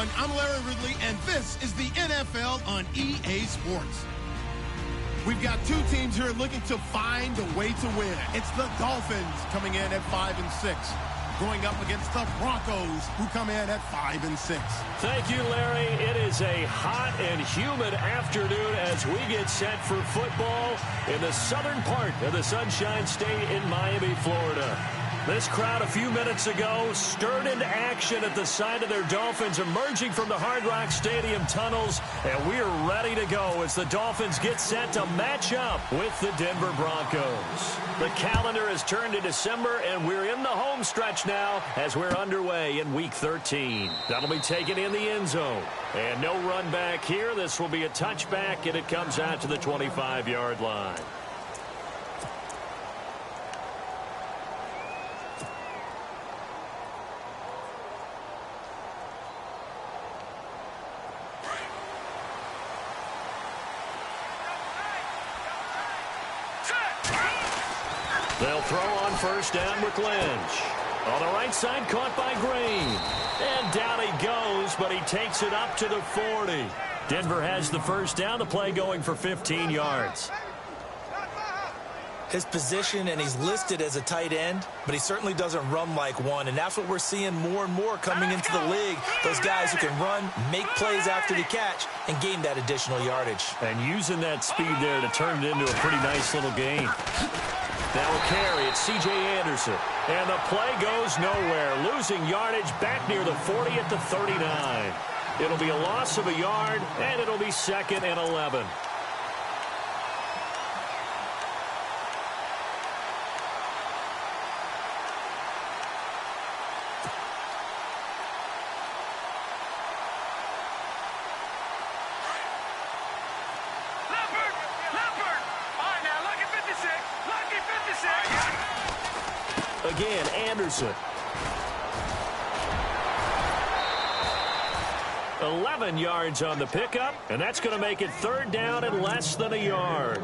everyone. I'm Larry Ridley, and this is the NFL on EA Sports. We've got two teams here looking to find a way to win. It's the Dolphins coming in at 5-6, going up against the Broncos, who come in at 5-6. Thank you, Larry. It is a hot and humid afternoon as we get set for football in the southern part of the Sunshine State in Miami, Florida. This crowd a few minutes ago stirred into action at the side of their Dolphins emerging from the Hard Rock Stadium tunnels, and we are ready to go as the Dolphins get set to match up with the Denver Broncos. The calendar has turned to December, and we're in the home stretch now as we're underway in Week 13. That'll be taken in the end zone. And no run back here. This will be a touchback, and it comes out to the 25-yard line. They'll throw on first down with Lynch. On the right side, caught by Green. And down he goes, but he takes it up to the 40. Denver has the first down, the play going for 15 yards. His position, and he's listed as a tight end, but he certainly doesn't run like one, and that's what we're seeing more and more coming into the league. Those guys who can run, make plays after the catch, and gain that additional yardage. And using that speed there to turn it into a pretty nice little game. Now a carry, it's C.J. Anderson. And the play goes nowhere. Losing yardage back near the 40 at the 39. It'll be a loss of a yard, and it'll be 2nd and 11. Again, Anderson. 11 yards on the pickup, and that's going to make it 3rd down and less than a yard.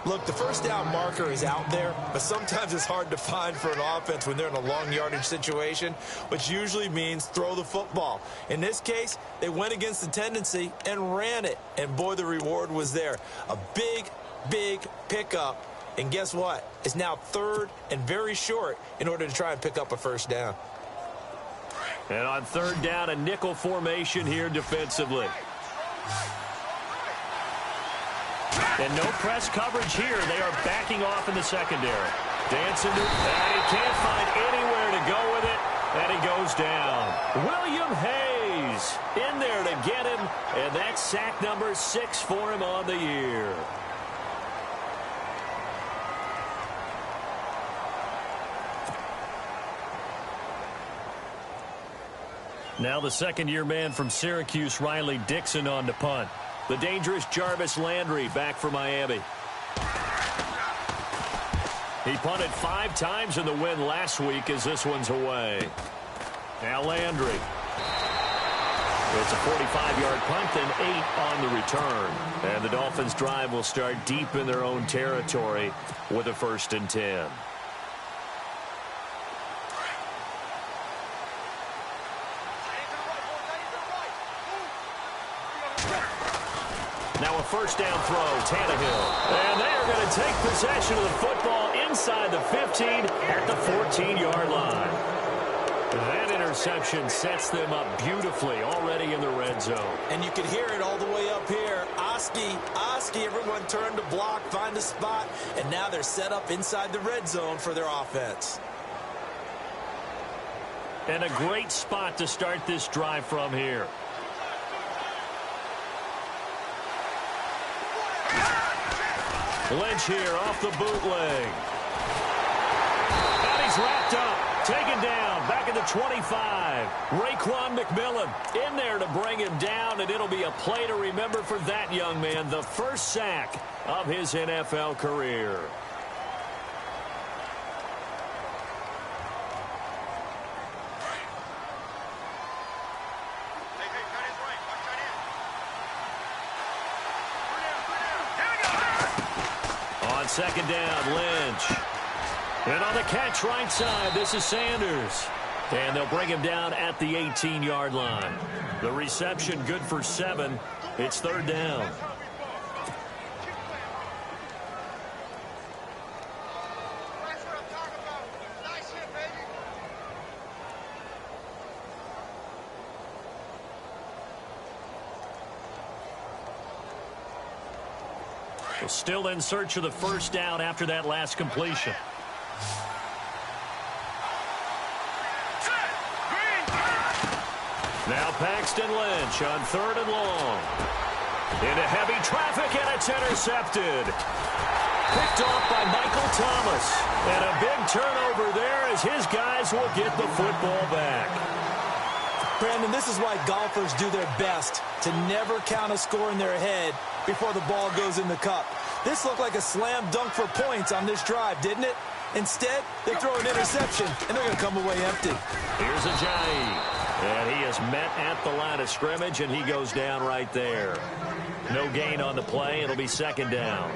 Look, the first down marker is out there, but sometimes it's hard to find for an offense when they're in a long yardage situation, which usually means throw the football. In this case, they went against the tendency and ran it, and boy, the reward was there. A big, big pickup. And guess what? It's now 3rd and very short in order to try and pick up a first down. And on 3rd down, a nickel formation here defensively. And no press coverage here. They are backing off in the secondary. Dancing to, and he can't find anywhere to go with it, and he goes down. William Hayes in there to get him, and that's sack number 6 for him on the year. Now the second-year man from Syracuse, Riley Dixon, on to punt. The dangerous Jarvis Landry back for Miami. He punted 5 times in the win last week as this one's away. Now Landry. It's a 45-yard punt, then 8 on the return. And the Dolphins' drive will start deep in their own territory with a 1st and 10. Now a first down throw, Tannehill. And they are going to take possession of the football inside the 15 at the 14-yard line. That interception sets them up beautifully already in the red zone. And you can hear it all the way up here. Oski, everyone turned to block, find a spot, and now they're set up inside the red zone for their offense. And a great spot to start this drive from here. Lynch here off the bootleg. And he's wrapped up, taken down, back at the 25. Raekwon McMillan in there to bring him down, and it'll be a play to remember for that young man. The first sack of his NFL career. Second down, Lynch. And on the catch right side, this is Sanders. And they'll bring him down at the 18-yard line. The reception good for 7. It's 3rd down. Still in search of the 1st down after that last completion. Now Paxton Lynch on 3rd and long. Into heavy traffic, and it's intercepted. Picked off by Michael Thomas. And a big turnover there as his guys will get the football back. Brandon, this is why golfers do their best to never count a score in their head before the ball goes in the cup. This looked like a slam dunk for points on this drive, didn't it? Instead, they throw an interception, and they're going to come away empty. Here's Ajayi. And he is met at the line of scrimmage, and he goes down right there. No gain on the play. It'll be 2nd down.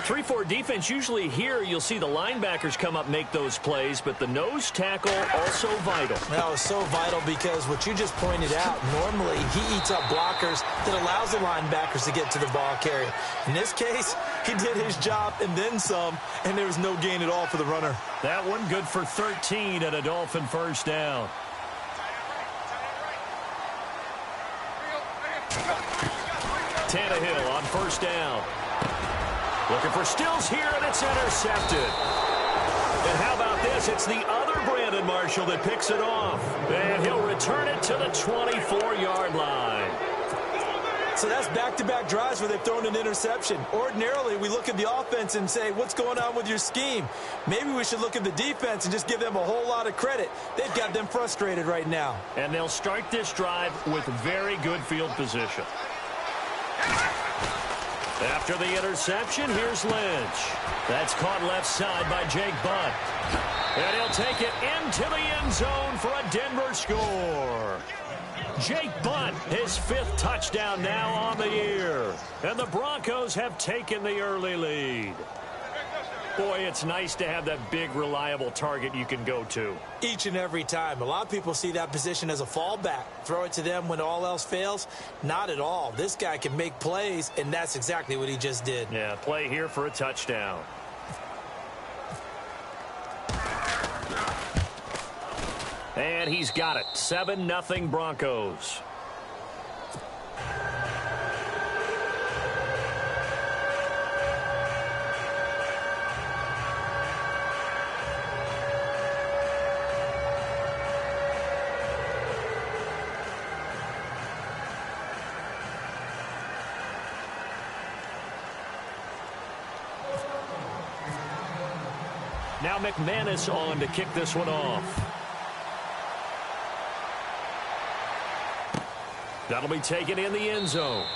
3-4 defense, usually here you'll see the linebackers come up make those plays, but the nose tackle also vital. That was so vital because what you just pointed out, normally he eats up blockers that allows the linebackers to get to the ball carrier. In this case, he did his job and then some, and there was no gain at all for the runner. That one good for 13 and a Dolphin 1st down. Tannehill on 1st down. Looking for Stills here, and it's intercepted. And how about this? It's the other Brandon Marshall that picks it off. And he'll return it to the 24-yard line. So that's back-to-back drives where they've thrown an interception. Ordinarily, we look at the offense and say, what's going on with your scheme? Maybe we should look at the defense and just give them a whole lot of credit. They've got them frustrated right now. And they'll start this drive with very good field position. After the interception, here's Lynch. That's caught left side by Jake Butt. And he'll take it into the end zone for a Denver score. Jake Butt, his 5th touchdown now on the year. And the Broncos have taken the early lead. Boy, it's nice to have that big, reliable target you can go to. Each and every time. A lot of people see that position as a fallback. Throw it to them when all else fails. Not at all. This guy can make plays, and that's exactly what he just did. Yeah, play here for a touchdown. And he's got it. 7-0 Broncos. Now McManus on to kick this one off. That'll be taken in the end zone.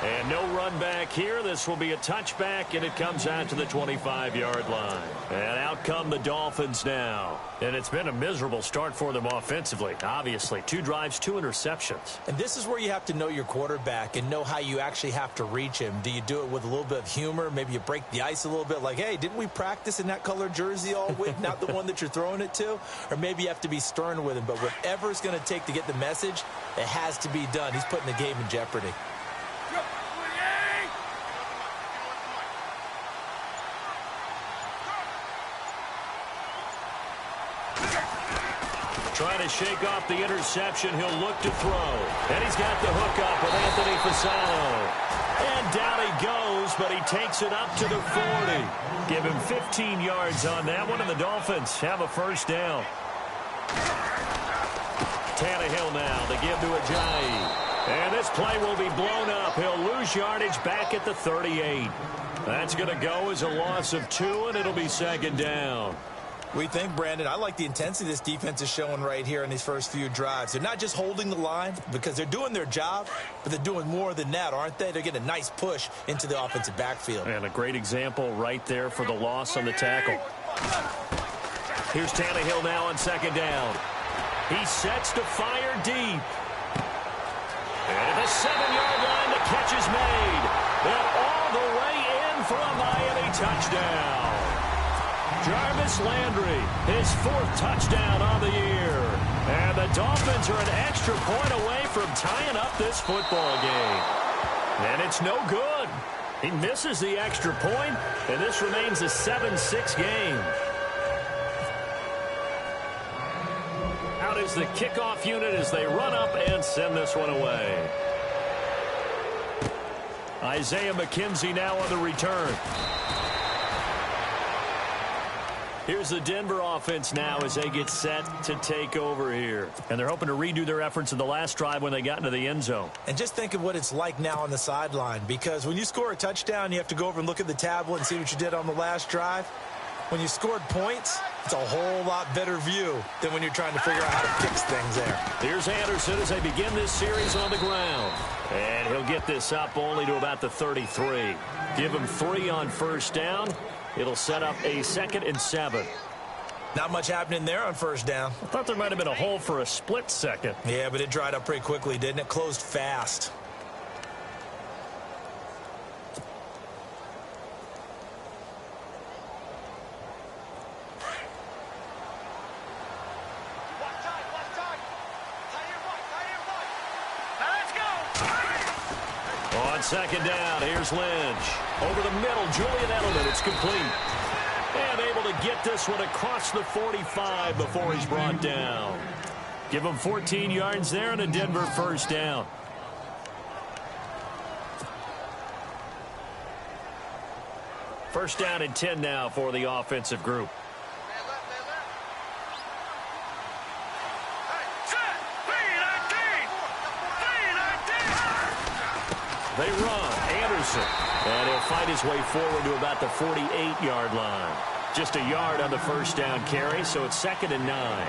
And no run back here. This will be a touchback, and it comes out to the 25-yard line. And out come the Dolphins now. And it's been a miserable start for them offensively, obviously. 2 drives, 2 interceptions. And this is where you have to know your quarterback and know how you actually have to reach him. Do you do it with a little bit of humor? Maybe you break the ice a little bit like, hey, didn't we practice in that color jersey all week, not the one that you're throwing it to? Or maybe you have to be stern with him. But whatever it's going to take to get the message, it has to be done. He's putting the game in jeopardy. Trying to shake off the interception. He'll look to throw. And he's got the hook up with Anthony Fasano. And down he goes, but he takes it up to the 40. Give him 15 yards on that one, and the Dolphins have a 1st down. Tannehill now to give to Ajayi. And this play will be blown up. He'll lose yardage back at the 38. That's going to go as a loss of 2, and it'll be 2nd down. We think, Brandon, I like the intensity this defense is showing right here in these first few drives. They're not just holding the line because they're doing their job, but they're doing more than that, aren't they? They're getting a nice push into the offensive backfield. And a great example right there for the loss on the tackle. Here's Tannehill now on 2nd down. He sets to fire deep. And the 7-yard line, the catch is made. And all the way in for a Miami touchdown. Jarvis Landry, his 4th touchdown on the year. And the Dolphins are an extra point away from tying up this football game. And it's no good. He misses the extra point, and this remains a 7-6 game. Out is the kickoff unit as they run up and send this one away. Isaiah McKenzie now on the return. Here's the Denver offense now as they get set to take over here. And they're hoping to redo their efforts in the last drive when they got into the end zone. And just think of what it's like now on the sideline, because when you score a touchdown, you have to go over and look at the tablet and see what you did on the last drive. When you scored points, it's a whole lot better view than when you're trying to figure out how to fix things there. Here's Anderson as they begin this series on the ground. And he'll get this up only to about the 33. Give him 3 on first down. It'll set up a 2nd and 7. Not much happening there on first down. I thought there might have been a hole for a split second. Yeah, but it dried up pretty quickly, didn't it? Closed fast. On second down, here's Lynch. Over the middle, Julian Edelman. It's complete. And able to get this one across the 45 before he's brought down. Give him 14 yards there and a Denver first down. First down and 10 now for the offensive group. They run. Anderson. And he'll fight his way forward to about the 48-yard line. Just a yard on the first down carry, so it's 2nd and 9.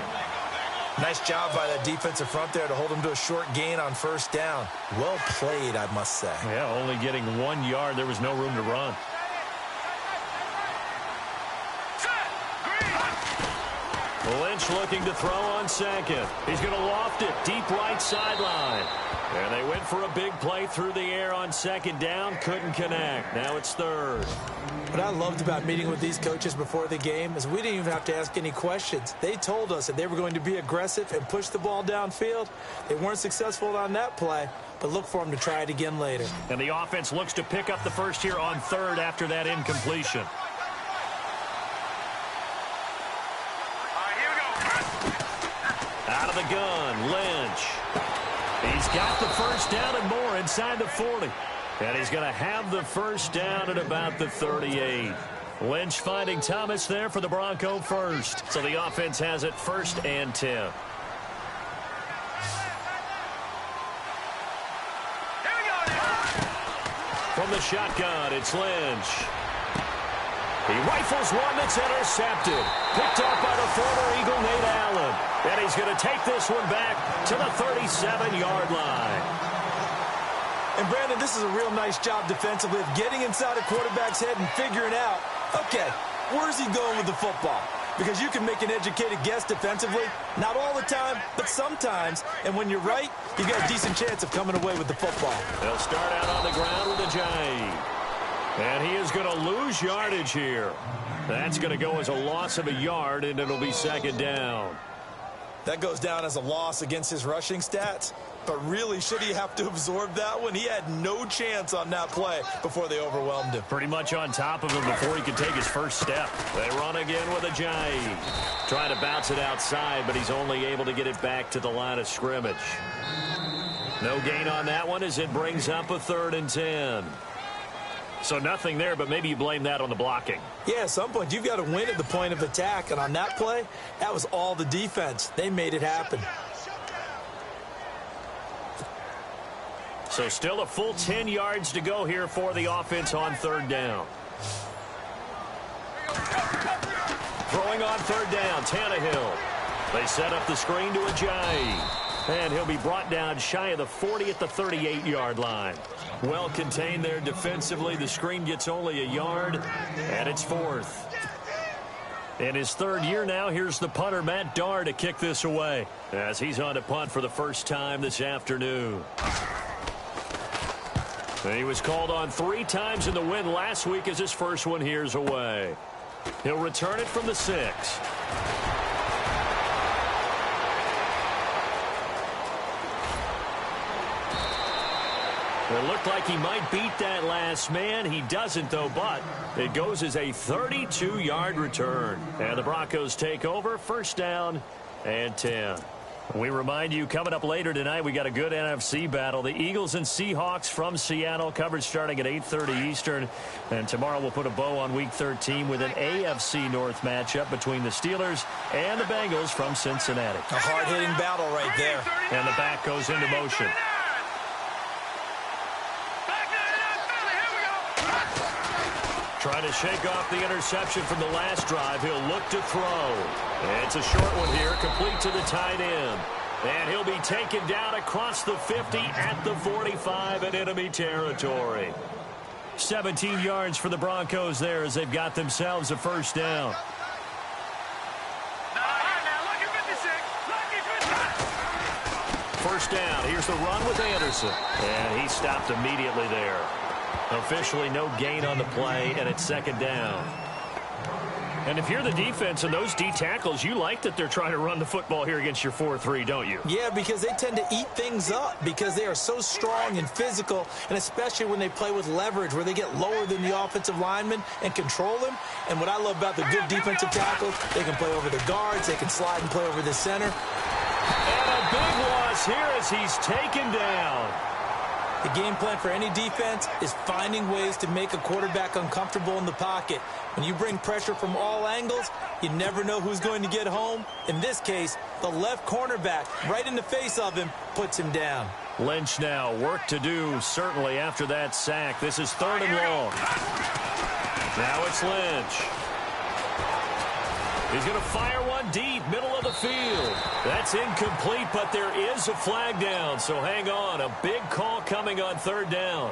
Nice job by that defensive front there to hold him to a short gain on first down. Well played, I must say. Yeah, only getting 1 yard. There was no room to run. Lynch looking to throw on second. He's going to loft it deep right sideline. And they went for a big play through the air on second down. Couldn't connect. Now it's 3rd. What I loved about meeting with these coaches before the game is we didn't even have to ask any questions. They told us that they were going to be aggressive and push the ball downfield. They weren't successful on that play, but look for them to try it again later. And the offense looks to pick up the first here on 3rd after that incompletion. Out of the gun, Lynch. He's got the first down and more inside the 40. And he's going to have the first down at about the 38. Lynch finding Thomas there for the Bronco first. So the offense has it 1st and 10. From the shotgun, it's Lynch. He rifles one that's intercepted. Picked up by the former Eagle, Nate Allen. And he's going to take this one back to the 37-yard line. And, Brandon, this is a real nice job defensively of getting inside a quarterback's head and figuring out, okay, where's he going with the football? Because you can make an educated guess defensively. Not all the time, but sometimes. And when you're right, you got a decent chance of coming away with the football. They'll start out on the ground with Ajayi. And he is going to lose yardage here. That's going to go as a loss of a yard, and it'll be 2nd down. That goes down as a loss against his rushing stats. But really, should he have to absorb that one? He had no chance on that play before they overwhelmed him. Pretty much on top of him before he could take his first step. They run again with Ajayi. Trying to bounce it outside, but he's only able to get it back to the line of scrimmage. No gain on that one as it brings up a 3rd and 10. So nothing there, but maybe you blame that on the blocking. Yeah, at some point, you've got to win at the point of attack. And on that play, that was all the defense. They made it happen. So still a full 10 yards to go here for the offense on 3rd down. Throwing on 3rd down, Tannehill. They set up the screen to Ajayi. And he'll be brought down shy of the 40 at the 38-yard line. Well contained there defensively. The screen gets only a yard, and it's 4th. In his 3rd year now, here's the punter, Matt Darr, to kick this away as he's on to punt for the first time this afternoon. And he was called on 3 times in the win last week as his first one here's away. He'll return it from the 6. It looked like he might beat that last man. He doesn't, though, but it goes as a 32-yard return. And the Broncos take over, first down and 10. We remind you, coming up later tonight, we got a good NFC battle. The Eagles and Seahawks from Seattle, coverage starting at 8:30 Eastern. And tomorrow we'll put a bow on Week 13 with an AFC North matchup between the Steelers and the Bengals from Cincinnati. A hard-hitting battle right there. And the back goes into motion. Trying to shake off the interception from the last drive. He'll look to throw. It's a short one here, complete to the tight end. And he'll be taken down across the 50 at the 45 in enemy territory. 17 yards for the Broncos there as they've got themselves a first down. First down. Here's the run with Anderson. And he stopped immediately there. Officially no gain on the play, and it's second down. And if you're the defense and those D tackles, you like that they're trying to run the football here against your 4-3, don't you? Yeah, because they tend to eat things up because they are so strong and physical, and especially when they play with leverage where they get lower than the offensive linemen and control them. And what I love about the good defensive tackles, they can play over the guards, they can slide and play over the center. And a big loss here as he's taken down. The game plan for any defense is finding ways to make a quarterback uncomfortable in the pocket. When you bring pressure from all angles, you never know who's going to get home. In this case, the left cornerback, right in the face of him, puts him down. Lynch now, work to do, certainly after that sack. This is third and long. Now it's Lynch. He's going to fire one deep, middle of the field. That's incomplete, but there is a flag down, so hang on. A big call coming on third down.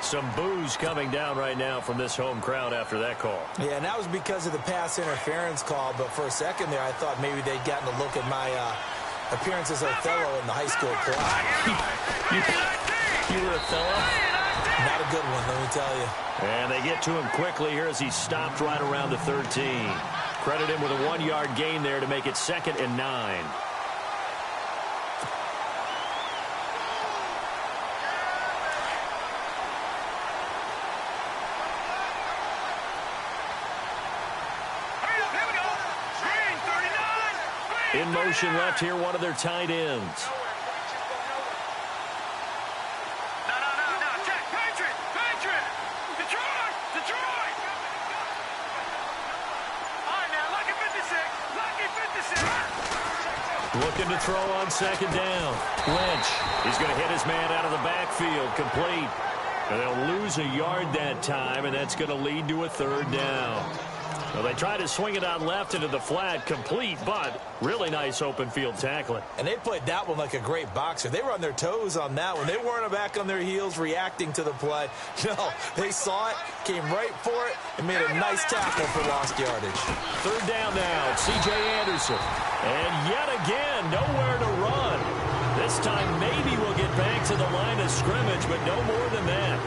Some boos coming down right now from this home crowd after that call. Yeah, and that was because of the pass interference call, but for a second there, I thought maybe they'd gotten a look at my appearance as Othello in the high school play. You were Othello? Not a good one, let me tell you. And they get to him quickly here as he stopped right around the 13. Credit him with a 1-yard gain there to make it 2nd and 9. In motion left here, one of their tight ends. Looking to throw on second down. Lynch, he's going to hit his man out of the backfield, complete. And they'll lose a yard that time, and that's going to lead to a third down. Well, they try to swing it out left into the flat, complete, but really nice open field tackling. And they played that one like a great boxer. They were on their toes on that one. They weren't back on their heels reacting to the play. No, they saw it, came right for it, and made a nice tackle for lost yardage. Third down now, C.J. Anderson. And yet again, nowhere to run. This time maybe we'll get back to the line of scrimmage, but no more than that.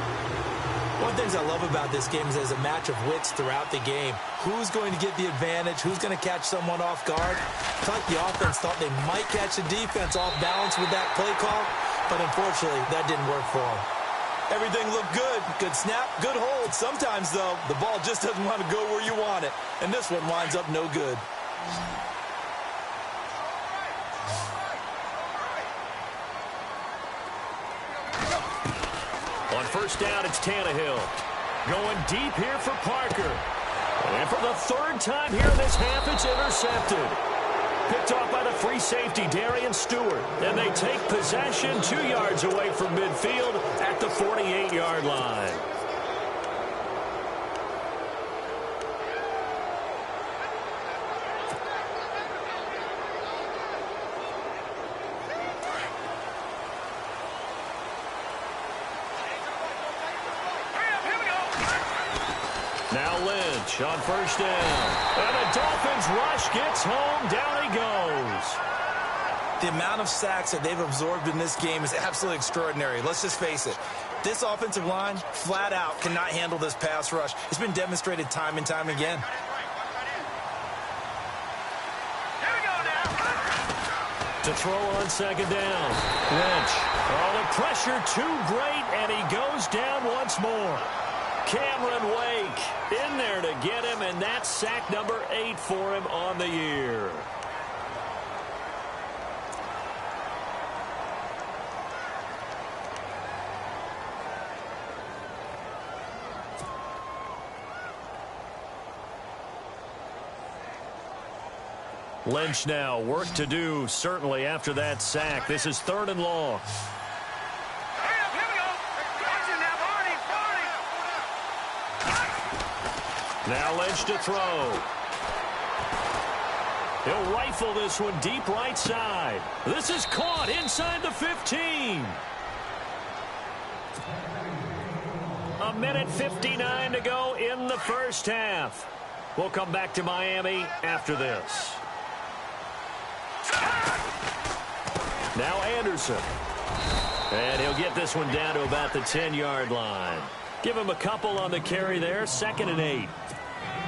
One of the things I love about this game is there's a match of wits throughout the game. Who's going to get the advantage? Who's going to catch someone off guard? It's like the offense thought they might catch the defense off balance with that play call, but unfortunately, that didn't work for them. Everything looked good. Good snap, good hold. Sometimes, though, the ball just doesn't want to go where you want it, and this one winds up no good. On first down, it's Tannehill. Going deep here for Parker. And for the third time here in this half, it's intercepted. Picked off by the free safety, Darian Stewart. And they take possession 2 yards away from midfield at the 48-yard line. Now Lynch on first down. And the Dolphins rush gets home. Down he goes. The amount of sacks that they've absorbed in this game is absolutely extraordinary. Let's just face it. This offensive line, flat out, cannot handle this pass rush. It's been demonstrated time and time again. To throw on second down. Lynch. Oh, the pressure too great, and he goes down once more. Cameron Wake in there to get him, and that's sack number 8 for him on the year. Lynch now, work to do, certainly, after that sack. This is 3rd and long. Now Lynch to throw. He'll rifle this one deep right side. This is caught inside the 15. A minute 59 to go in the first half. We'll come back to Miami after this. Now Anderson. And he'll get this one down to about the 10-yard line. Give him a couple on the carry there. 2nd and 8.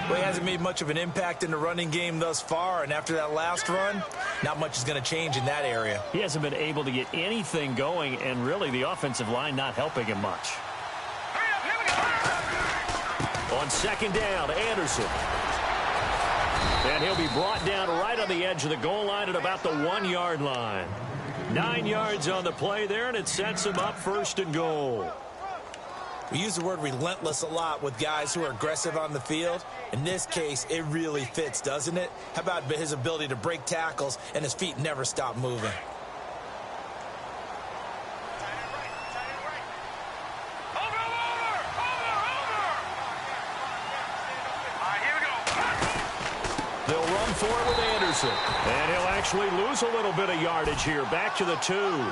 Well, he hasn't made much of an impact in the running game thus far, and after that last run, not much is going to change in that area. He hasn't been able to get anything going, and really the offensive line not helping him much. On 2nd down, Anderson. And he'll be brought down right on the edge of the goal line at about the 1-yard line. 9 yards on the play there, and it sets him up 1st and goal. We use the word relentless a lot with guys who are aggressive on the field. In this case, it really fits, doesn't it? How about his ability to break tackles and his feet never stop moving? They'll run for it with Anderson. And he'll actually lose a little bit of yardage here. Back to the 2.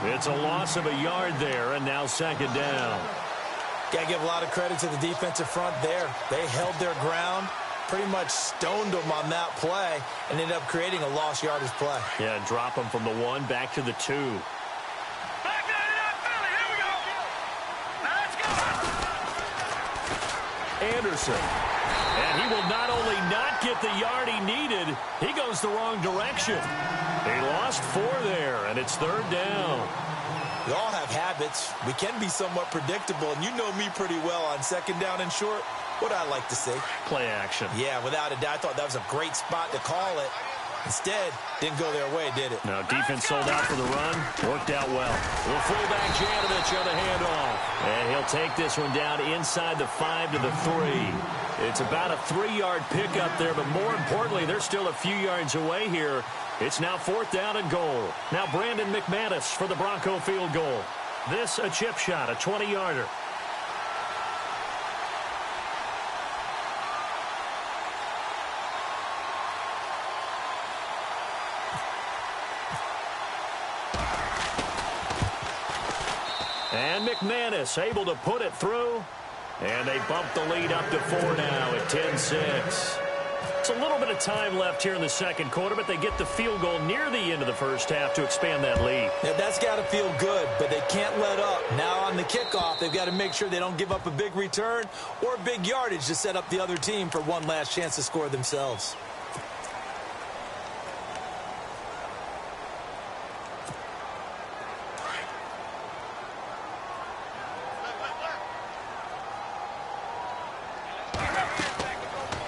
It's a loss of a yard there, and now 2nd down. Got to give a lot of credit to the defensive front there. They held their ground, pretty much stoned them on that play, and ended up creating a lost yardage play. Yeah, drop them from the 1 back to the 2. Anderson. And he will not only not get the yard he needed, he goes the wrong direction. He lost 4 there, and it's 3rd down. We all have habits. We can be somewhat predictable, and you know me pretty well on 2nd down and short. What I like to see. Play action. Yeah, without a doubt. I thought that was a great spot to call it. Instead, didn't go their way, did it? No, defense sold out for the run. Worked out well. The fullback Janovich on the handoff. And he'll take this one down inside the 5 to the 3. It's about a 3-yard pickup there, but more importantly, they're still a few yards away here. It's now 4th down and goal. Now Brandon McManus for the Bronco field goal. This a chip shot, a 20-yarder. And McManus able to put it through. And they bump the lead up to 4 now at 10-6. It's a little bit of time left here in the 2nd quarter, but they get the field goal near the end of the first half to expand that lead. Yeah, that's got to feel good, but they can't let up. Now on the kickoff, they've got to make sure they don't give up a big return or big yardage to set up the other team for one last chance to score themselves.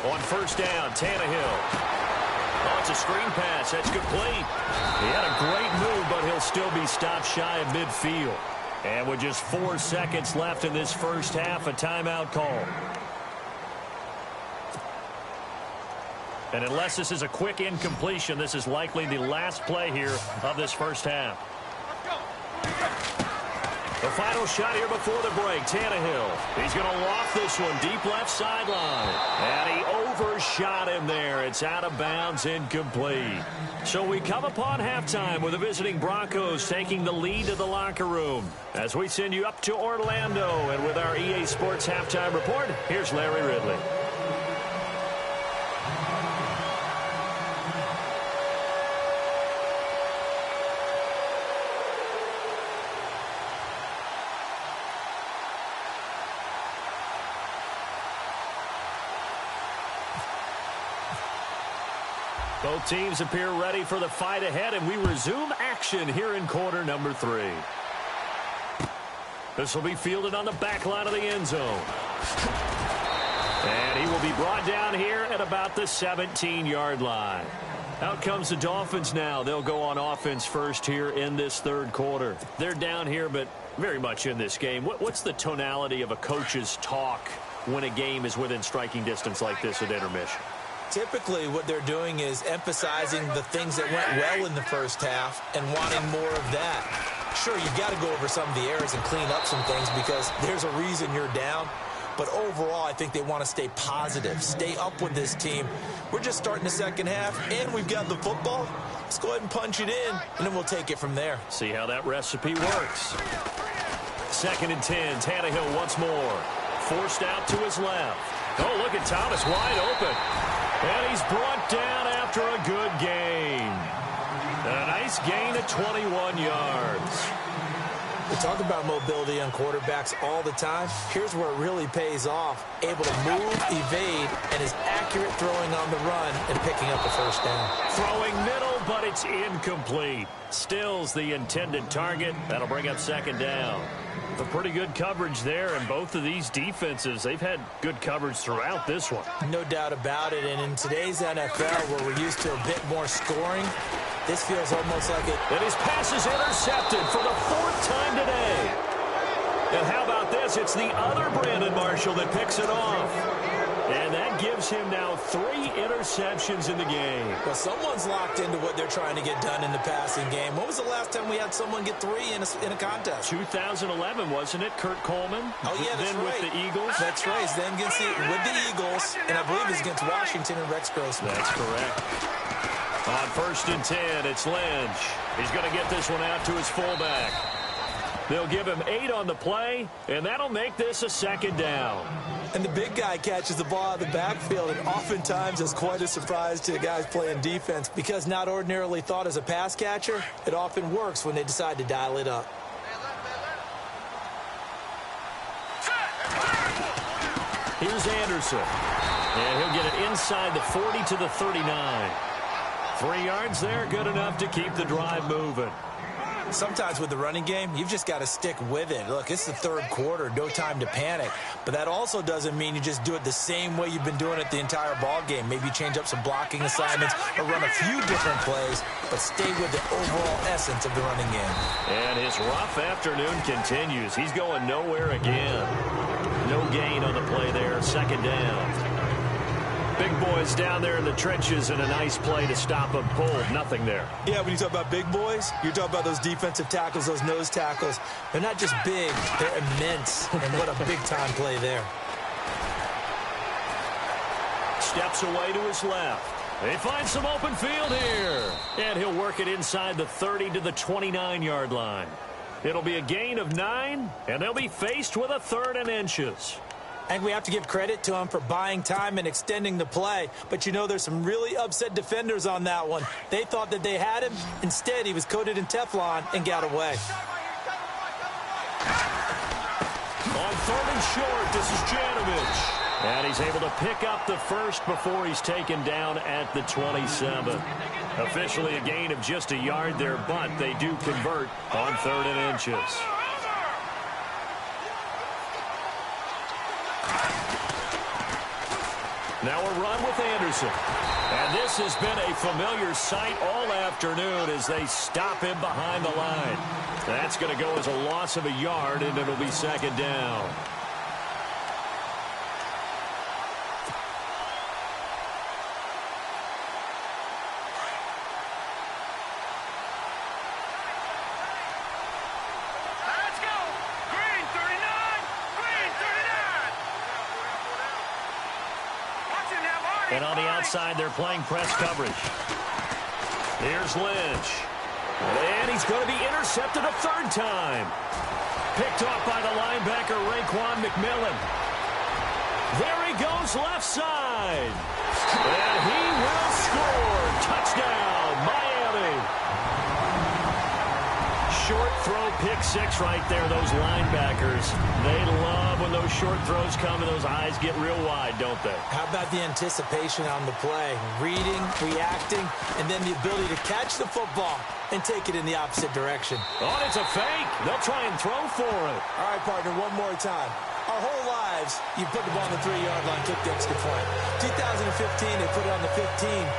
On 1st down, Tannehill. Oh, it's a screen pass. That's complete. He had a great move, but he'll still be stopped shy of midfield. And with just 4 seconds left in this first half, a timeout call. And unless this is a quick incompletion, this is likely the last play here of this first half. The final shot here before the break, Tannehill. He's going to loft this one deep left sideline. And he overshot him there. It's out of bounds, incomplete. So we come upon halftime with the visiting Broncos taking the lead to the locker room. As we send you up to Orlando, and with our EA Sports Halftime Report, here's Larry Ridley. Both teams appear ready for the fight ahead, and we resume action here in quarter number 3. This will be fielded on the back line of the end zone. And he will be brought down here at about the 17-yard line. Out comes the Dolphins now. They'll go on offense first here in this third quarter. They're down here, but very much in this game. What's the tonality of a coach's talk when a game is within striking distance like this at intermission? Typically, what they're doing is emphasizing the things that went well in the first half and wanting more of that. Sure, you've got to go over some of the errors and clean up some things because there's a reason you're down. But overall, I think they want to stay positive, stay up with this team. We're just starting the second half, and we've got the football. Let's go ahead and punch it in, and then we'll take it from there. See how that recipe works. 2nd and 10, Tannehill once more. Forced out to his left. Oh, look at Thomas wide open. And he's brought down after a good gain. A nice gain of 21 yards. We talk about mobility on quarterbacks all the time. Here's where it really pays off. Able to move, evade, and is accurate throwing on the run and picking up a first down. Throwing middle, but it's incomplete. Stills the intended target. That'll bring up 2nd down. A pretty good coverage there, and both of these defenses, they've had good coverage throughout this one. No doubt about it, and in today's NFL, where we're used to a bit more scoring, this feels almost like it. And his pass is intercepted for the 4th time today. And how about this? It's the other Brandon Marshall that picks it off. And that gives him now 3 interceptions in the game. Well, someone's locked into what they're trying to get done in the passing game. When was the last time we had someone get 3 in a contest? 2011, wasn't it? Kurt Coleman? Oh, yeah, that's then right. With the Eagles? That's right. Then with the Eagles, and I believe it's against Washington and Rex Grossman. That's correct. On 1st and 10, it's Lynch. He's going to get this one out to his fullback. They'll give him 8 on the play, and that'll make this a 2nd down. And the big guy catches the ball out of the backfield, and oftentimes is quite a surprise to the guys playing defense because not ordinarily thought as a pass catcher, it often works when they decide to dial it up. Here's Anderson. And he'll get it inside the 40 to the 39. 3 yards there, good enough to keep the drive moving. Sometimes with the running game, you've just got to stick with it. Look, it's the third quarter, no time to panic. But that also doesn't mean you just do it the same way you've been doing it the entire ball game. Maybe change up some blocking assignments or run a few different plays, but stay with the overall essence of the running game. And his rough afternoon continues. He's going nowhere again. No gain on the play there, 2nd down. Big boys down there in the trenches, and a nice play to stop them cold. Nothing there. Yeah, when you talk about big boys, you're talking about those defensive tackles, those nose tackles. They're not just big, they're immense. And what a big-time play there. Steps away to his left. They find some open field here. And he'll work it inside the 30 to the 29-yard line. It'll be a gain of 9, and they'll be faced with a 3rd and inches. And we have to give credit to him for buying time and extending the play. But, you know, there's some really upset defenders on that one. They thought that they had him. Instead, he was coated in Teflon and got away. On 3rd and short, this is Janovich. And he's able to pick up the first before he's taken down at the 27. Officially a gain of just a yard there, but they do convert on 3rd and inches. Now a run with Anderson. And this has been a familiar sight all afternoon as they stop him behind the line. That's going to go as a loss of a yard, and it'll be 2nd down. And on the outside, they're playing press coverage. Here's Lynch. And he's going to be intercepted a 3rd time. Picked off by the linebacker, Raekwon McMillan. There he goes left side. And he will score. Touchdown, Miami. Short throw pick six right there, those linebackers. They love when those short throws come and those eyes get real wide, don't they? How about the anticipation on the play? Reading, reacting, and then the ability to catch the football and take it in the opposite direction. Oh, it's a fake. They'll try and throw for it. All right, partner, one more time. Our whole lives, you put the ball on the 3-yard line, kick the extra point. 2015, they put it on the 15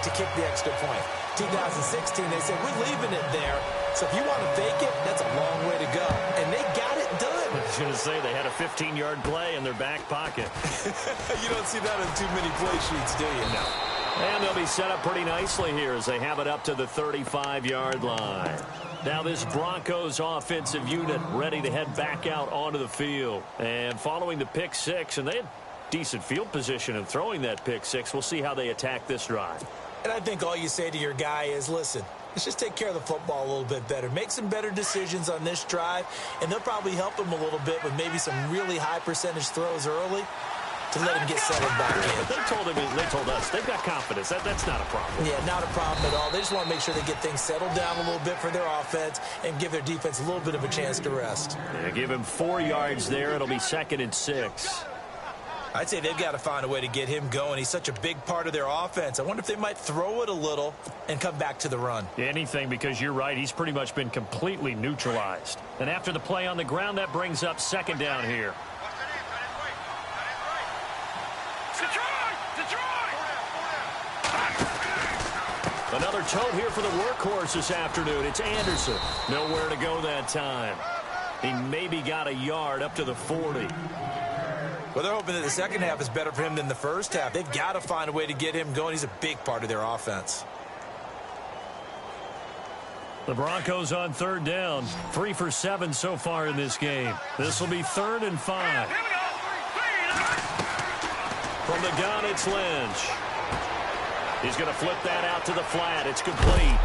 to kick the extra point. 2016, they said, we're leaving it there. So if you want to fake it, that's a long way to go. And they got it done. I was going to say they had a 15-yard play in their back pocket. You don't see that on too many play sheets, do you? No. And they'll be set up pretty nicely here as they have it up to the 35-yard line. Now this Broncos offensive unit ready to head back out onto the field. And following the pick six, and they had decent field position in throwing that pick six. We'll see how they attack this drive. And I think all you say to your guy is, listen, let's just take care of the football a little bit better. Make some better decisions on this drive, and they'll probably help him a little bit with maybe some really high percentage throws early to let him get settled back in. But they told us they've got confidence. That's not a problem. Yeah, not a problem at all. They just want to make sure they get things settled down a little bit for their offense and give their defense a little bit of a chance to rest. Yeah, give him 4 yards there. It'll be 2nd and 6. I'd say they've got to find a way to get him going. He's such a big part of their offense. I wonder if they might throw it a little and come back to the run. Anything, because you're right. He's pretty much been completely neutralized. And after the play on the ground, that brings up 2nd down here. Another tote here for the workhorse this afternoon. It's Anderson. Nowhere to go that time. He maybe got a yard up to the 40. Well, they're hoping that the second half is better for him than the first half. They've got to find a way to get him going. He's a big part of their offense. The Broncos on 3rd down. 3 for 7 so far in this game. This will be 3rd and 5. From the gun, it's Lynch. He's going to flip that out to the flat. It's complete.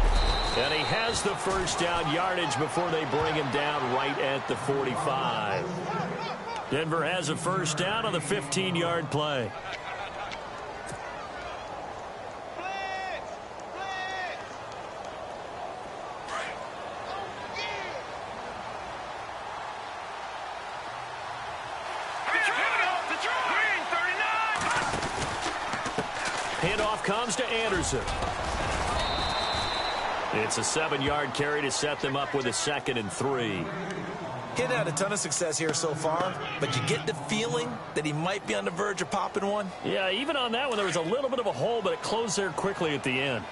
And he has the first down yardage before they bring him down right at the 45. Denver has a first down on the 15-yard play. Handoff comes to Anderson. It's a 7-yard carry to set them up with a 2nd and 3. He hadn't had a ton of success here so far, but you get the feeling that he might be on the verge of popping one. Yeah, even on that one, there was a little bit of a hole, but it closed there quickly at the end.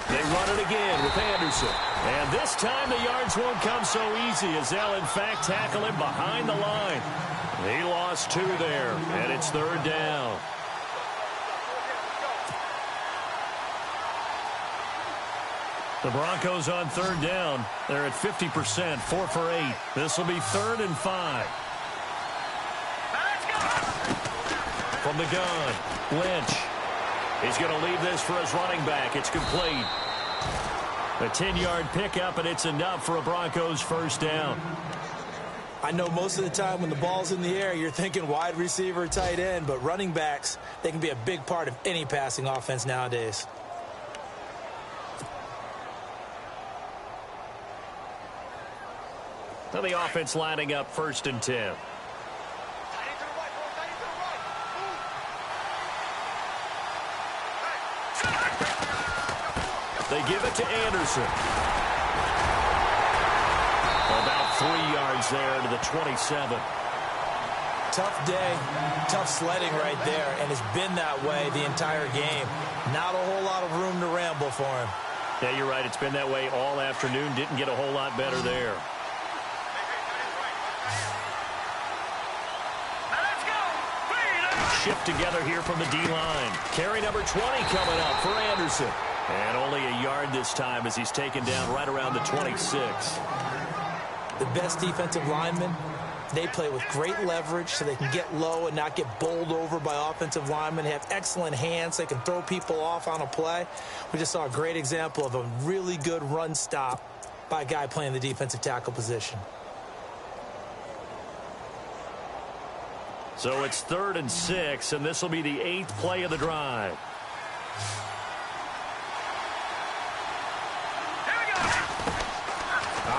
They run it again with Anderson. And this time the yards won't come so easy as they'll, in fact, tackle him behind the line. He lost 2 there, and it's 3rd down. The Broncos on 3rd down. They're at 50%, 4 for 8. This will be 3rd and 5. From the gun, Lynch. He's going to leave this for his running back. It's complete. A 10-yard pickup, and it's enough for a Broncos first down. I know most of the time when the ball's in the air, you're thinking wide receiver, tight end, but running backs, they can be a big part of any passing offense nowadays. So the offense lining up 1st and 10. They give it to Anderson. About 3 yards there to the 27. Tough day, tough sledding right there, and it's been that way the entire game. Not a whole lot of room to ramble for him. Yeah, you're right. It's been that way all afternoon. Didn't get a whole lot better there. Shift together here from the D-line. Carry number 20 coming up for Anderson. And only a yard this time as he's taken down right around the 26. The best defensive linemen, they play with great leverage so they can get low and not get bowled over by offensive linemen. They have excellent hands. They can throw people off on a play. We just saw a great example of a really good run stop by a guy playing the defensive tackle position. So it's 3rd and 6, and this will be the 8th play of the drive.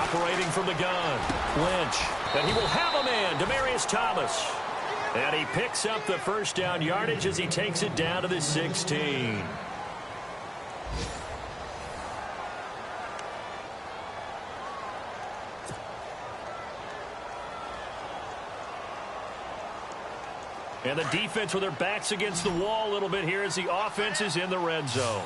operating from the gun. Lynch. And he will have a man, Demaryius Thomas. And he picks up the first down yardage as he takes it down to the 16. And the defense with their backs against the wall a little bit here as the offense is in the red zone.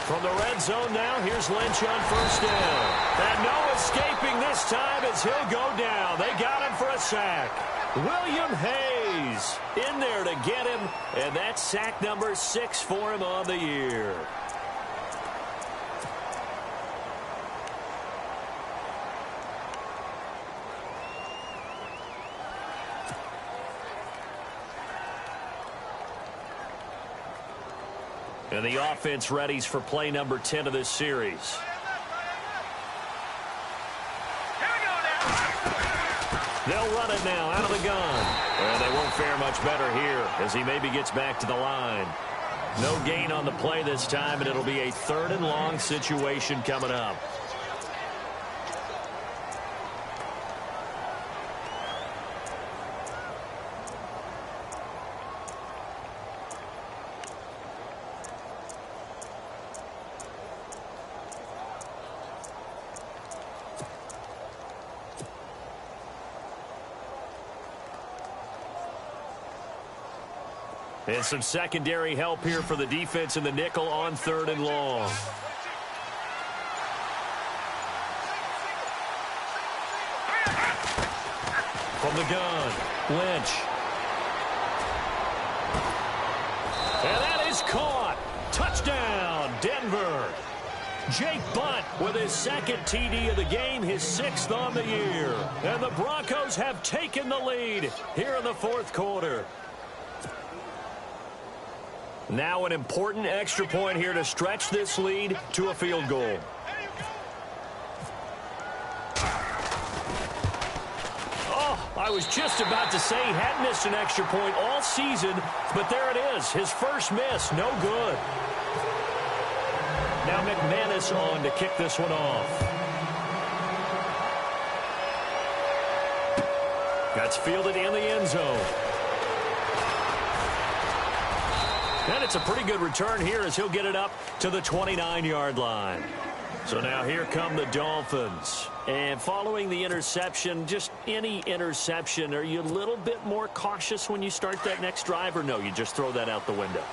From the red zone now, here's Lynch on first down. And no escaping this time as he'll go down. They got him for a sack. William Hayes in there to get him, and that's sack number 6 for him on the year. And the offense readies for play number 10 of this series. They'll run it now out of the gun. And they won't fare much better here as he maybe gets back to the line. No gain on the play this time, and it'll be a 3rd and long situation coming up. And some secondary help here for the defense in the nickel on 3rd and long. From the gun, Lynch. And that is caught. Touchdown, Denver. Jake Butt with his 2nd TD of the game, his 6th on the year. And the Broncos have taken the lead here in the 4th quarter. Now an important extra point here to stretch this lead to a field goal. Oh, I was just about to say he hadn't missed an extra point all season, but there it is. His first miss, no good. Now McManus on to kick this one off. That's fielded in the end zone. And it's a pretty good return here as he'll get it up to the 29-yard line. So now here come the Dolphins. And following the interception, just any interception, are you a little bit more cautious when you start that next drive, or no, you just throw that out the window?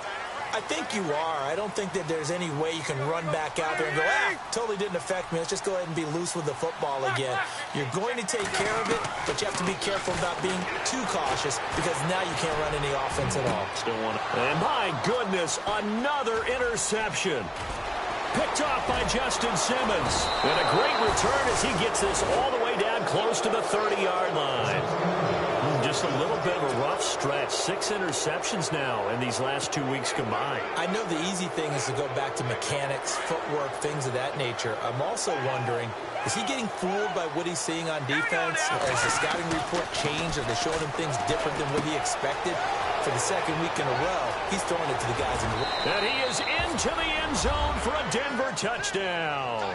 I think you are. I don't think that there's any way you can run back out there and go, totally didn't affect me. Let's just go ahead and be loose with the football again. You're going to take care of it, but you have to be careful about being too cautious because now you can't run any offense at all. Still want to. And my goodness, another interception. Picked off by Justin Simmons. And a great return as he gets this all the way down close to the 30-yard line. Just a little bit of a rough stretch. 6 interceptions now in these last 2 weeks combined. I know the easy thing is to go back to mechanics, footwork, things of that nature. I'm also wondering, is he getting fooled by what he's seeing on defense? Has the scouting report changed? Are they showing him things different than what he expected? For the 2nd week in a row, he's throwing it to the guys in the row. And he is into the end zone for a Denver touchdown.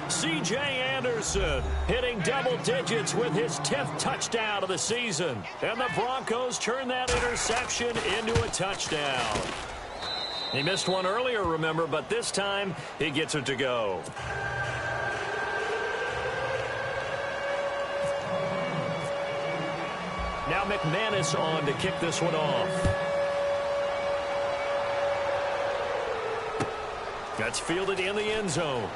C.J. Anderson hitting double digits with his 10th touchdown of the season. And the Broncos turn that interception into a touchdown. He missed one earlier, remember, but this time he gets it to go. Now McManus on to kick this one off. That's fielded in the end zone.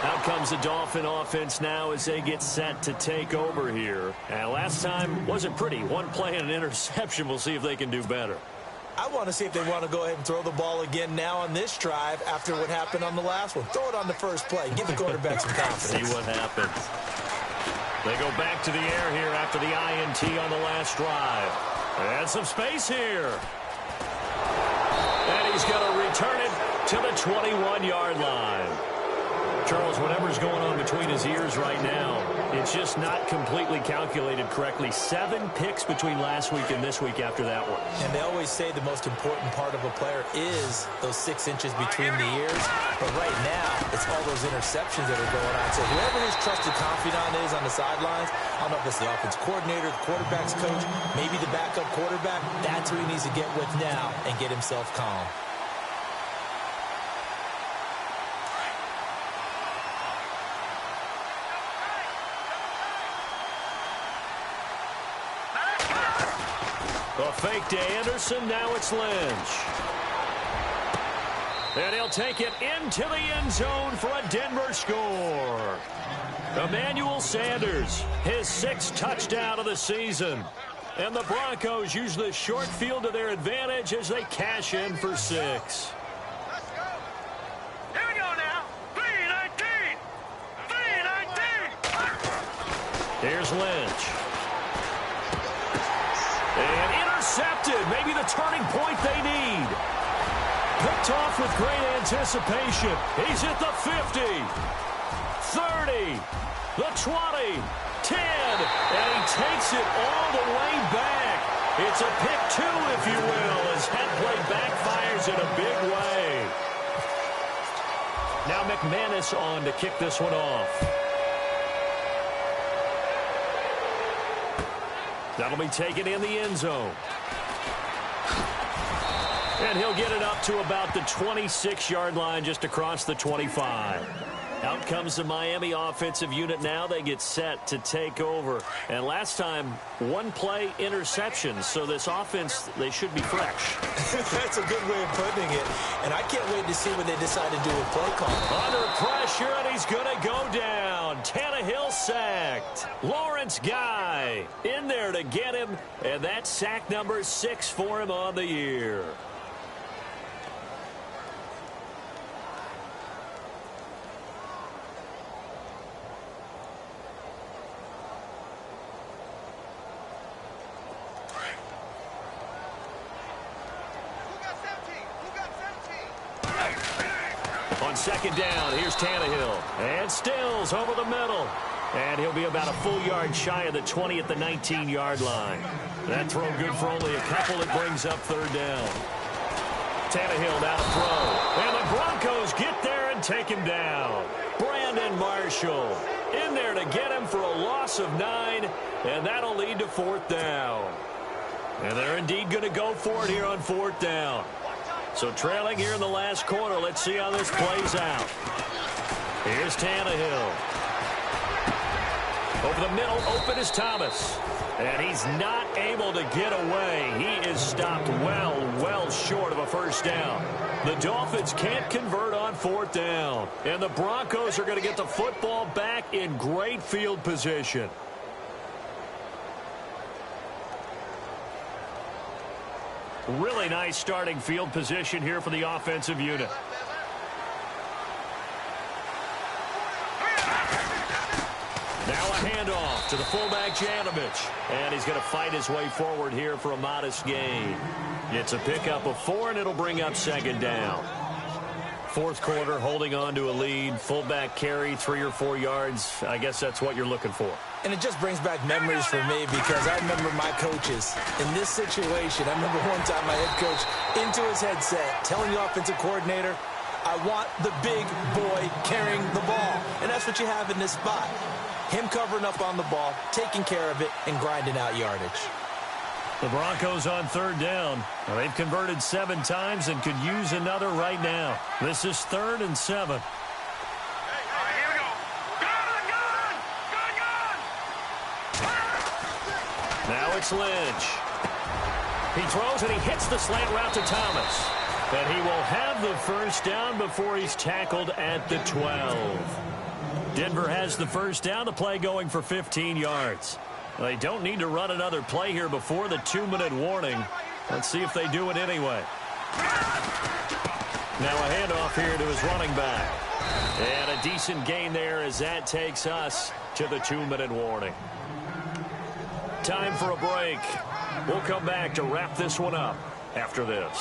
Out comes the Dolphin offense now as they get set to take over here. And last time wasn't pretty. One play and an interception. We'll see if they can do better. I want to see if they want to go ahead and throw the ball again now on this drive after what happened on the last one. Throw it on the first play. Give the quarterback some confidence. See what happens. They go back to the air here after the INT on the last drive. And some space here. And he's going to return it to the 21-yard line. Charles, whatever's going on between his ears right now, it's just not completely calculated correctly. 7 picks between last week and this week after that one. And they always say the most important part of a player is those 6 inches between the ears. But right now, it's all those interceptions that are going on. So whoever his trusted confidant is on the sidelines, I don't know if it's the offense coordinator, the quarterback's coach, maybe the backup quarterback, that's who he needs to get with now and get himself calm. A fake to Anderson. Now it's Lynch. And he'll take it into the end zone for a Denver score. Emmanuel Sanders, his 6th touchdown of the season. And the Broncos use the short field to their advantage as they cash in for 6. Let's go. Here we go now. 3-19. 3-19. Here's Lynch. And intercepted. Maybe the turning point they need. Picked off with great anticipation. He's at the 50. 30. The 20. 10. And he takes it all the way back. It's a pick 2, if you will, as that play backfires in a big way. Now McManus on to kick this one off. That'll be taken in the end zone. And he'll get it up to about the 26-yard line, just across the 25. Out comes the Miami offensive unit now. They get set to take over. And last time, 1-play interceptions. So this offense, they should be fresh. That's a good way of putting it. And I can't wait to see what they decide to do with play call. Under pressure, and he's going to go down. Tannehill sacked. Lawrence Guy in there to get him. And that's sack number 6 for him on the year. On second down, here's Tannehill. And Stills over the middle. And he'll be about a full yard shy of the 20 at the 19-yard line. That throw good for only a couple. It brings up 3rd down. Tannehill down to throw. And the Broncos get there and take him down. Brandon Marshall in there to get him for a loss of 9. And that'll lead to 4th down. And they're indeed going to go for it here on 4th down. So trailing here in the last quarter. Let's see how this plays out. Here's Tannehill. Over the middle, open is Thomas. And he's not able to get away. He is stopped well short of a 1st down. The Dolphins can't convert on 4th down. And the Broncos are going to get the football back in great field position. Really nice starting field position here for the offensive unit. Now a handoff to the fullback, Janovich. And he's going to fight his way forward here for a modest gain. It's a pickup of 4, and it'll bring up 2nd down. 4th quarter, holding on to a lead. Fullback carry, 3 or 4 yards. I guess that's what you're looking for. And it just brings back memories for me because I remember my coaches in this situation. I remember one time my head coach into his headset telling the offensive coordinator, I want the big boy carrying the ball. And that's what you have in this spot. Him covering up on the ball, taking care of it, and grinding out yardage. The Broncos on 3rd down. Well, they've converted 7 times and could use another right now. This is 3rd and 7. Now it's Lynch. He throws and he hits the slant route to Thomas. And he will have the 1st down before he's tackled at the 12. Denver has the 1st down. The play going for 15 yards. They don't need to run another play here before the 2-minute warning. Let's see if they do it anyway. Now a handoff here to his running back. And a decent gain there as that takes us to the 2-minute warning. Time for a break. We'll come back to wrap this one up after this.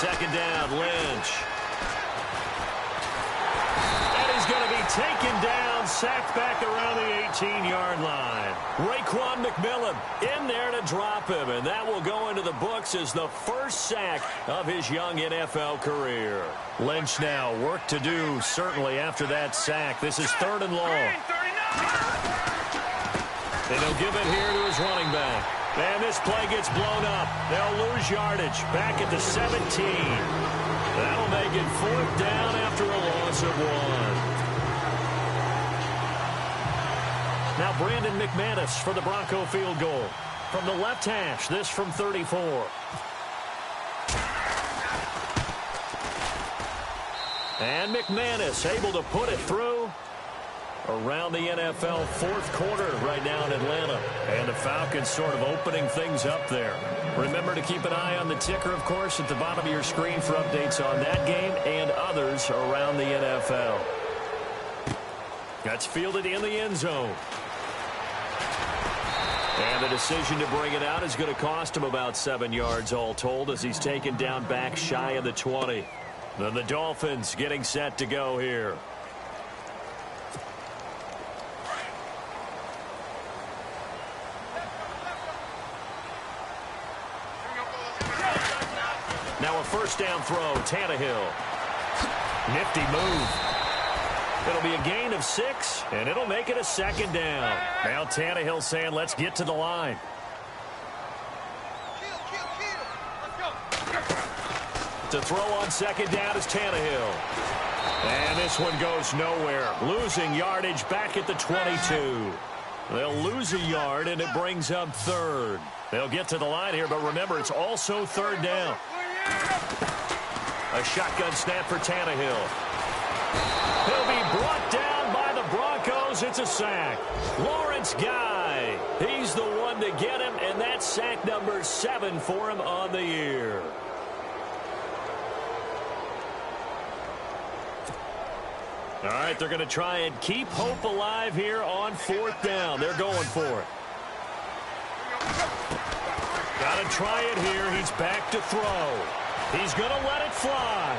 second down, Lynch. And he's going to be taken down, sacked back around the 18-yard line. Raekwon McMillan in there to drop him, and that will go into the books as the first sack of his young NFL career. Lynch now, work to do, certainly, after that sack. This is 3rd and long. And he'll give it here to his running back. And this play gets blown up. They'll lose yardage back at the 17. That'll make it 4th down after a loss of 1. Now Brandon McManus for the Bronco field goal. From the left hash, this from 34. And McManus able to put it through. Around the NFL 4th quarter right now in Atlanta. And the Falcons sort of opening things up there. Remember to keep an eye on the ticker, of course, at the bottom of your screen for updates on that game and others around the NFL. That's fielded in the end zone. And the decision to bring it out is going to cost him about 7 yards all told as he's taken down back shy of the 20. Then the Dolphins getting set to go here. Now a first down throw, Tannehill. Nifty move. It'll be a gain of 6, and it'll make it a 2nd down. Now Tannehill saying, let's get to the line. To throw on 2nd down is Tannehill. And this one goes nowhere. Losing yardage back at the 22. They'll lose a yard, and it brings up 3rd. They'll get to the line here, but remember, it's also 3rd down. A shotgun snap for Tannehill. He'll be brought down by the Broncos. It's a sack. Lawrence Guy. He's the one to get him, and that's sack number 7 for him on the year. All right, they're going to try and keep hope alive here on 4th down. They're going for it. Got to try it here. He's back to throw. He's going to let it fly.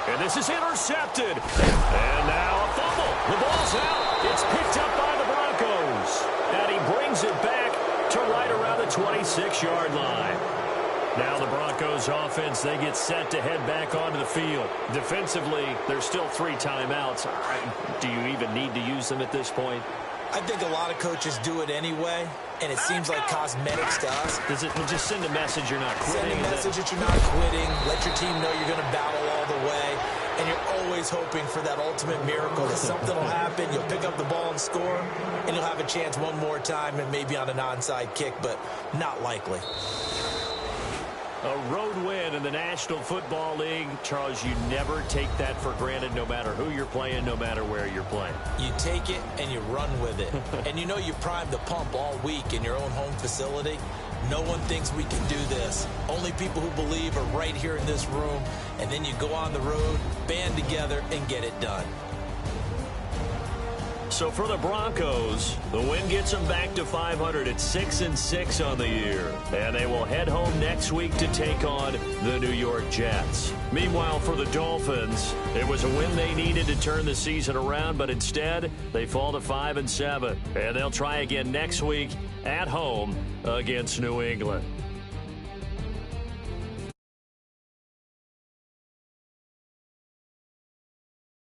And this is intercepted. And now a fumble. The ball's out. It's picked up by the Broncos. And he brings it back to right around the 26-yard line. Now the Broncos offense, they get set to head back onto the field. Defensively, there's still 3 timeouts. Do you even need to use them at this point? I think a lot of coaches do it anyway, and it seems like cosmetics to us. Does it just send a message you're not quitting? Send a message that you're not quitting. Let your team know you're going to battle all the way, and you're always hoping for that ultimate miracle that something will happen. You'll pick up the ball and score, and you'll have a chance one more time and maybe on an onside kick, but not likely. A road win in the National Football League. Charles, you never take that for granted no matter who you're playing, no matter where you're playing. You take it and you run with it. And you know you primed the pump all week in your own home facility. No one thinks we can do this. Only people who believe are right here in this room. And then you go on the road, band together, and get it done. So for the Broncos, the win gets them back to 500 at 6-6 on the year. And they will head home next week to take on the New York Jets. Meanwhile, for the Dolphins, it was a win they needed to turn the season around, but instead, they fall to 5-7. And they'll try again next week at home against New England.